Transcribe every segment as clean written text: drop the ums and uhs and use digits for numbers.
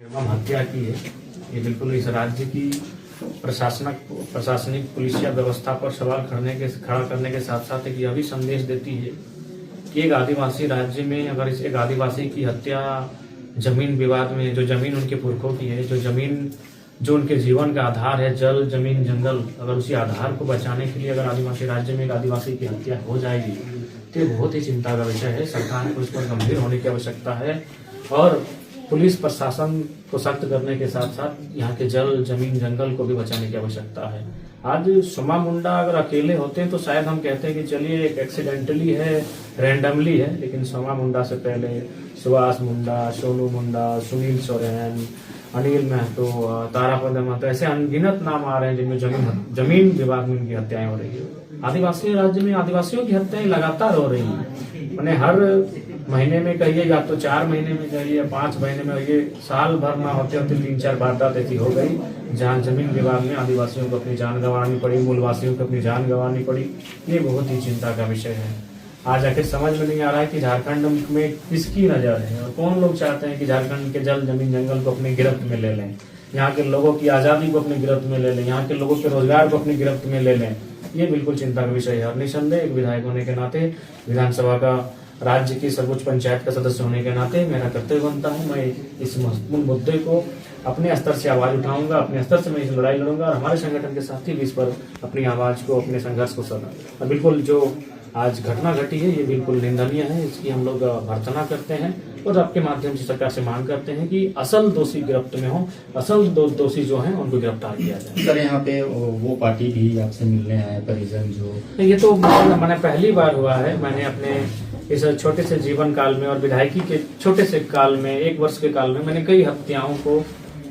निर्मम हत्या की है। ये बिल्कुल इस राज्य की प्रशासनिक पुलिसिया व्यवस्था पर सवाल खड़ा करने के साथ साथ एक यह भी संदेश देती है कि एक आदिवासी राज्य में अगर इस एक आदिवासी की हत्या जमीन विवाद में, जो जमीन उनके पुरखों की है, जो जमीन जो उनके जीवन का आधार है, जल जमीन जंगल, अगर उसी आधार को बचाने के लिए अगर आदिवासी राज्य में एक आदिवासी की हत्या हो जाएगी तो बहुत ही चिंता का विषय है। सरकार को इस पर गंभीर होने की आवश्यकता है और पुलिस प्रशासन को सख्त करने के साथ साथ यहाँ के जल जमीन जंगल को भी बचाने की आवश्यकता है। आज सोमा मुंडा अगर अकेले होते हैं तो शायद हम कहते हैं कि चलिए एक एक्सीडेंटली है, रैंडमली है, लेकिन सोमा मुंडा से पहले सुभाष मुंडा, सोनू मुंडा, सुनील सोरेन, अनिल महतो, तारापद महतो, ऐसे अनगिनत नाम आ रहे हैं जिनमें जमीन विवाद में उनकी हत्याएं हो रही है। आदिवासी राज्य में आदिवासियों की हत्याएं लगातार हो रही है। मैंने हर महीने में कहिए या तो 4 महीने में कहिए या 5 महीने में, ये साल भर ना होते होते 3-4 वारदात ऐसी हो गई जहाँ जमीन विवाद में आदिवासियों को अपनी जान गंवानी पड़ी, मूलवासियों को अपनी जान गंवानी पड़ी। ये बहुत ही चिंता का विषय है। आज आखिर समझ में नहीं आ रहा है कि झारखंड में किसकी नजर है और कौन लोग चाहते हैं कि झारखंड के जल जमीन जंगल को अपनी गिरफ्त में ले लें, यहाँ के लोगों की आजादी को अपनी गिरफ्त में ले लें, यहाँ के लोगों के रोजगार को अपनी गिरफ्त में ले लें। ये बिल्कुल चिंता का विषय है और निसंदेह एक विधायक होने के नाते, विधानसभा का राज्य की सर्वोच्च पंचायत का सदस्य होने के नाते मेरा कर्तव्य बनता है मैं इस महत्वपूर्ण मुद्दे को अपने स्तर से आवाज उठाऊंगा, अपने स्तर से मैं इस लड़ाई लड़ूंगा और हमारे संगठन के साथी भी इस पर अपनी आवाज को, अपने संघर्ष को सदा और बिल्कुल जो आज घटना घटी है ये बिल्कुल निंदनीय है। इसकी हम लोग भर्त्सना करते हैं और आपके माध्यम से सरकार से मांग करते हैं कि असल दोषी गिरफ्त में हो, असल दोषी जो हैं उनको गिरफ्तार किया जाए। सर यहाँ पे वो पार्टी भी आपसे मिलने आए, परिजन जो, ये तो मैंने पहली बार हुआ है। मैंने अपने इस छोटे से जीवन काल में और विधायकी के छोटे से काल में, 1 वर्ष के काल में मैंने कई हत्याओं को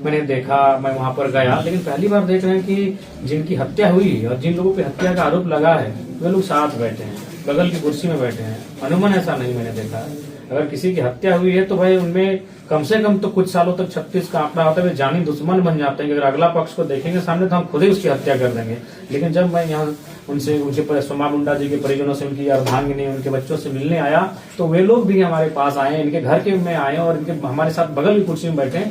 मैंने देखा, मैं वहां पर गया, लेकिन पहली बार देख रहे हैं कि जिनकी हत्या हुई और जिन लोगों पे हत्या का आरोप लगा है वे लोग साथ बैठे हैं, बगल की कुर्सी में बैठे हैं। अनूमन ऐसा नहीं मैंने देखा। अगर किसी की हत्या हुई है तो भाई उनमें कम से कम तो कुछ सालों तक 36 का आंकड़ा होता है, वे जानी दुश्मन बन जाते हैं कि अगर अगला पक्ष को देखेंगे सामने तो हम खुद ही उसकी हत्या कर देंगे। लेकिन जब मैं यहाँ उनके सोमा मुंडा जी के परिजनों से, उनकी अर्धांगिनी, उनके बच्चों से मिलने आया तो वे लोग भी हमारे पास आए, इनके घर के में आए और इनके हमारे साथ बगल की कुर्सी में बैठे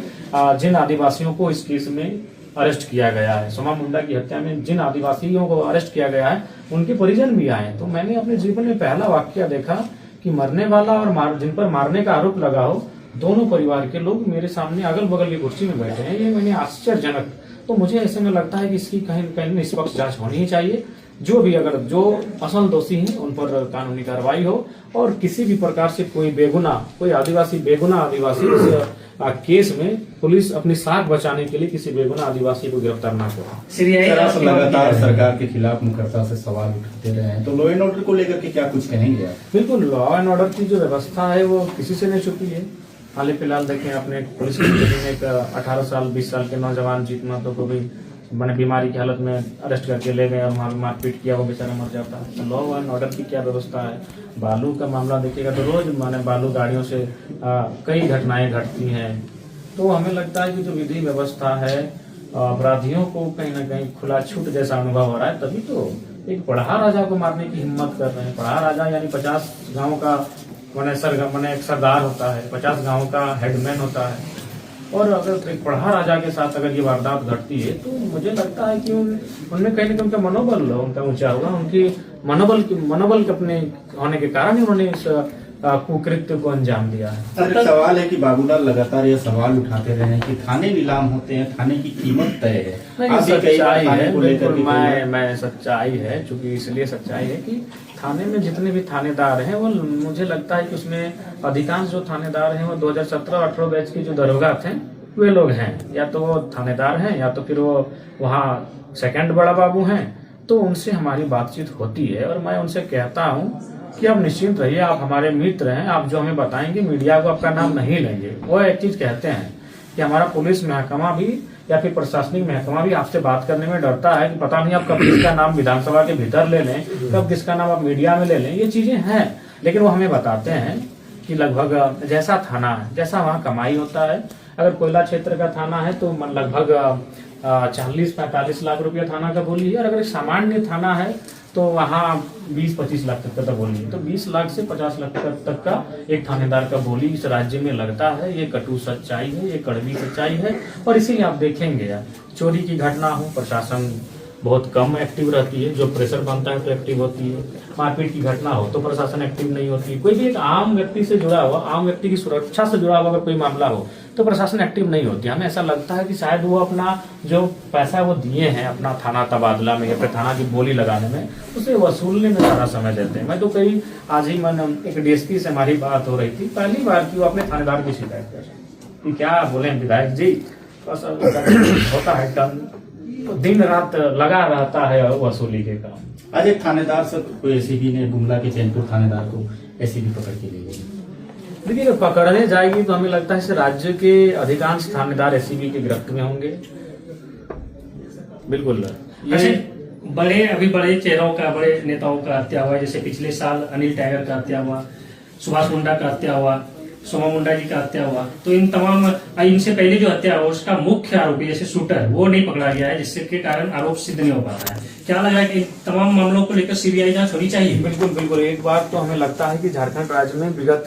जिन आदिवासियों को इस केस में अरेस्ट किया गया है, सोमा मुंडा की हत्या में जिन आदिवासियों को अरेस्ट किया गया है उनके परिजन भी आए। तो मैंने अपने जीवन में पहला वाकया देखा कि मरने वाला और जिन पर मारने का आरोप लगा हो, दोनों परिवार के लोग मेरे सामने अगल बगल की कुर्सी में बैठे हैं। ये मैंने आश्चर्यजनक, तो मुझे ऐसे में लगता है कि इसकी कहीं न कहीं निष्पक्ष जांच होनी ही चाहिए। जो भी अगर जो असल दोषी हैं उन पर कानूनी कार्रवाई हो और किसी भी प्रकार से कोई बेगुनाह आदिवासी इस केस में पुलिस अपनी साख बचाने के लिए किसी बेगुनाह आदिवासी को गिरफ्तार न करे। लगातार सरकार के खिलाफ मुखरता से सवाल उठाते रहे हैं, तो लॉ एंड ऑर्डर को लेकर के क्या कुछ कहेंगे आप? बिल्कुल, लॉ एंड ऑर्डर की जो व्यवस्था है वो किसी से नहीं छुपी है। हाल फिलहाल देखें अपने पुलिस में एक 18 साल 20 साल के नौजवान जीत महतो को भी मैंने बीमारी की हालत में अरेस्ट करके ले गए और वहाँ मारपीट किया, वो बेचारा मर जाता है। तो लॉ एंड ऑर्डर की क्या व्यवस्था है? बालू का मामला देखिएगा तो रोज माने बालू गाड़ियों से कई घटनाएं घटती हैं। तो हमें लगता है कि जो विधि व्यवस्था है, अपराधियों को कहीं ना कहीं खुला छूट जैसा अनुभव हो रहा है। तभी तो एक पढ़ा राजा को मारने की हिम्मत कर रहे हैं। पढ़ा राजा यानी 50 गाँव का मैंने एक सरदार होता है, 50 गाँव का हेडमैन होता है और अगर एक पढ़ा राजा के साथ अगर ये वारदात घटती है तो मुझे लगता है कि उनमें कहीं ना कहीं उनका मनोबल उनका ऊंचा होगा। उनकी मनोबल के अपने होने के कारण ही उन्होंने इस कुकृत्य को अंजाम दिया है। सर, सवाल है कि बाबूलाल लगातार ये सवाल उठाते रहे हैं कि थाने नीलाम होते हैं, थाने की कीमत तय है। सच्चाई है, मैं सच्चाई है, चूंकि इसलिए सच्चाई है कि थाने में जितने भी थानेदार हैं वो मुझे लगता है कि उसमें अधिकांश जो थानेदार हैं वो 2017-18 बैच के जो दरोगा थे वे लोग हैं, या तो वो थानेदार हैं या तो फिर वो वहाँ सेकंड बड़ा बाबू हैं। तो उनसे हमारी बातचीत होती है और मैं उनसे कहता हूँ कि आप निश्चिंत रहिए, आप हमारे मित्र हैं, आप जो हमें बताएंगे मीडिया को आपका नाम नहीं लेंगे। वो एक चीज कहते हैं कि हमारा पुलिस महकमा भी या फिर प्रशासनिक महकमा भी आपसे बात करने में डरता है कि पता नहीं आप कब किसका नाम विधानसभा के भीतर ले लें, कब किसका नाम आप मीडिया में ले लें। ये चीजें हैं, लेकिन वो हमें बताते हैं कि लगभग जैसा थाना है, जैसा वहाँ कमाई होता है। अगर कोयला क्षेत्र का थाना है तो लगभग 40-45 लाख रुपया थाना का बोली है, और अगर सामान्य थाना है तो वहाँ 20-25 लाख तक का बोली है। तो 20 लाख से 50 लाख तक का एक थानेदार का बोली इस राज्य में लगता है। ये कटु सच्चाई है, ये कड़वी सच्चाई है। और इसीलिए आप देखेंगे यार, चोरी की घटना हो प्रशासन बहुत कम एक्टिव रहती है, जो प्रेशर बनता है तो एक्टिव होती है। मारपीट की घटना हो तो प्रशासन एक्टिव नहीं होती है। कोई भी एक आम व्यक्ति से जुड़ा हुआ, आम व्यक्ति की सुरक्षा से जुड़ा हुआ अगर कोई मामला हो तो प्रशासन एक्टिव नहीं होती। हमें ऐसा लगता है कि शायद वो अपना जो पैसा वो दिए हैं अपना थाना तबादला में या फिर थाना की बोली लगाने में, उसे वसूलने में सारा समय देते हैं। मैं तो कई आज ही मन एक डीएसपी से हमारी बात हो रही थी, पहली बार की वो अपने थानेदार की शिकायत कर रहे कि क्या बोले विधायक जी, बस होता है काम, दिन रात लगा रहता है वसूली के काम। आज एक थानेदार से कोई एसीबी ने गुमला के चैनपुर थानेदार को एसीबी पकड़ के ले गई। देखिए पकड़ने जाएगी तो हमें लगता है इस राज्य के अधिकांश थानेदार एसीबी के गिरफ्त में होंगे। बिल्कुल अच्छा, बड़े चेहरों का, बड़े नेताओं का हत्या हुआ, जैसे पिछले साल अनिल टाइगर का हत्या हुआ, सुभाष मुंडा का हत्या हुआ, सोमा मुंडा जी का हत्या हुआ। तो इन तमाम इनसे पहले जो हत्या हुआ उसका मुख्य आरोपी जैसे शूटर वो नहीं पकड़ा गया है, जिसके कारण आरोप सिद्ध नहीं हो पा रहा है। क्या लग रहा है कि तमाम मामलों को लेकर सीबीआई जांच होनी चाहिए? बिल्कुल बिल्कुल। एक बात तो हमें लगता है कि झारखंड राज्य में विगत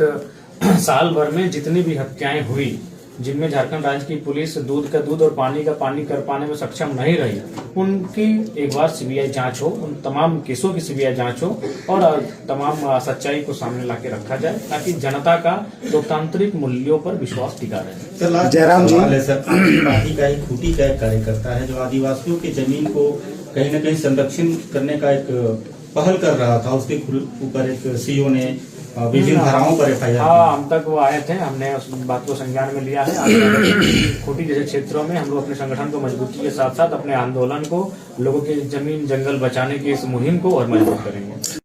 साल भर में जितनी भी हत्याएं हुई, जिनमें झारखंड राज्य की पुलिस दूध का दूध और पानी का पानी कर पाने में सक्षम नहीं रही, उनकी एक बार सीबीआई जांच हो, उन तमाम केसों की सीबीआई जांच हो और तमाम सच्चाई को सामने लाके रखा जाए, ताकि जनता का लोकतांत्रिक मूल्यों पर विश्वास टिका रहे। जयराम जी, पार्टी का एक खूंटी का एक कार्यकर्ता है जो आदिवासियों की जमीन को कहीं न कहीं संरक्षण करने का एक पहल कर रहा था, उसके ऊपर एक सीओ ने विभिन्न धाराओं पर FIR। हाँ, हम तक वो आए थे, हमने उस बात को संज्ञान में लिया है। खूंटी जैसे क्षेत्रों में हम लोग अपने संगठन को मजबूती के साथ साथ अपने आंदोलन को, लोगों के जमीन जंगल बचाने की इस मुहिम को और मजबूत करेंगे।